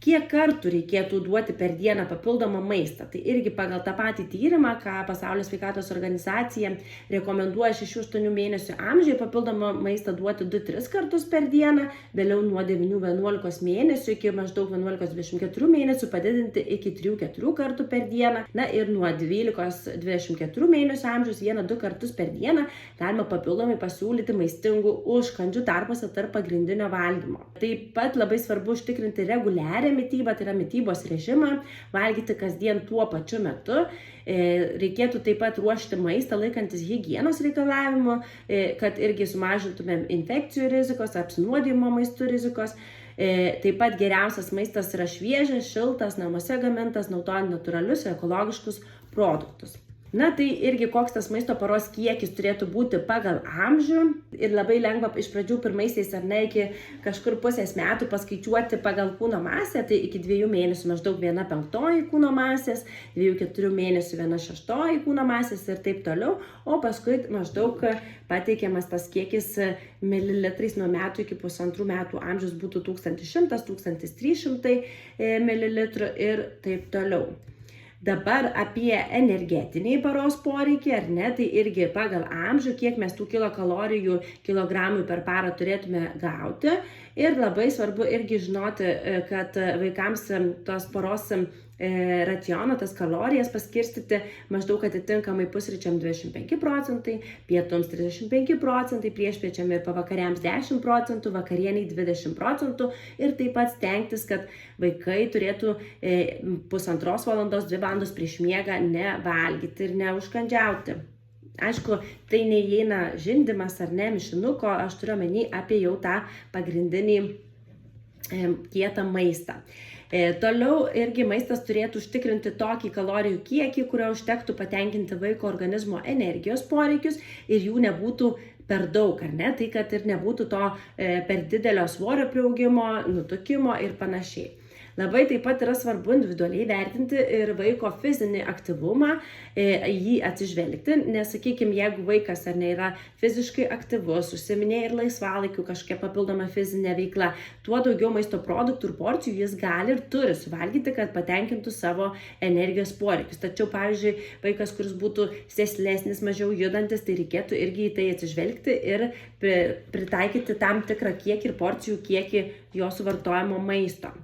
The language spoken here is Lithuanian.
kiek kartų reikėtų duoti per dieną papildomą maistą. Tai irgi pagal tą patį tyrimą, ką Pasaulio sveikatos organizacija rekomenduoja 6-8 mėnesių amžiuje papildomą maistą duoti 2-3 kartus per dieną, vėliau nuo 9-11 mėnesių iki maždaug 11-24 mėnesių padidinti iki 3-4 kartų per dieną. Na ir nuo 12-24 mėnesių amžiaus 1-2 kartus per dieną galima papildomai pasiūlyti maistingų užkandžių tarpuose tarp pagrindinio valgymo. Taip pat labai svarbu užtikrinti reguliarią mitybą, tai yra mitybos režimą, valgyti kasdien tuo pačiu metu. Reikėtų taip pat ruošti maistą laikantis higienos reikalavimų, kad irgi sumažintumėm infekcijų rizikos, apsinuodijimo maistų rizikos. Taip pat geriausias maistas yra šviežias, šiltas, namuose gamintas, naudojant natūralius ir ekologiškus produktus. Na tai irgi koks tas maisto paros kiekis turėtų būti pagal amžių ir labai lengva iš pradžių pirmaisiais ar ne iki kažkur pusės metų paskaičiuoti pagal kūno masę, tai iki 2 mėnesių maždaug 1/5 kūno masės, 2-4 mėnesių 1/6 kūno masės ir taip toliau, o paskui maždaug pateikiamas tas kiekis mililitrais nuo metų iki 1,5 metų amžiaus būtų 1100-1300 mililitrų ir taip toliau. Dabar apie energetinį paros poreikį, ar ne, tai irgi pagal amžių, kiek mes tų kilokalorijų kilogramui per parą turėtume gauti. Ir labai svarbu irgi žinoti, kad vaikams tos paros raciono, tas kalorijas paskirstyti maždaug atitinkamai pusryčiam 25%, pietums 35%, priešpiečiam ir pavakariams 10%, vakarieniai 20% ir taip pat stengtis, kad vaikai turėtų 1,5 valandos, 2 valandos prieš miegą nevalgyti ir neužkandžiauti. Aišku, tai neįeina žindymas ar ne, mišinuko, aš turiu omeny apie jau tą pagrindinį kietą maistą. Toliau irgi maistas turėtų užtikrinti tokį kalorijų kiekį, kurio užtektų patenkinti vaiko organizmo energijos poreikius ir jų nebūtų per daug, ar ne, tai kad ir nebūtų to per didelio svorio priaugimo, nutukimo ir panašiai. Labai taip pat yra svarbu individualiai vertinti ir vaiko fizinį aktyvumą, jį atsižvelgti, nes, sakykime, jeigu vaikas ar ne yra fiziškai aktyvus, užsiiminėja ir laisvalaikiu kažkokia papildoma fizinė veikla, tuo daugiau maisto produktų ir porcijų jis gali ir turi suvalgyti, kad patenkintų savo energijos poreikius. Tačiau, pavyzdžiui, vaikas, kuris būtų sėslesnis, mažiau judantis, tai reikėtų irgi į tai atsižvelgti ir pritaikyti tam tikrą kiekį ir porcijų kiekį jo suvartojamo maisto.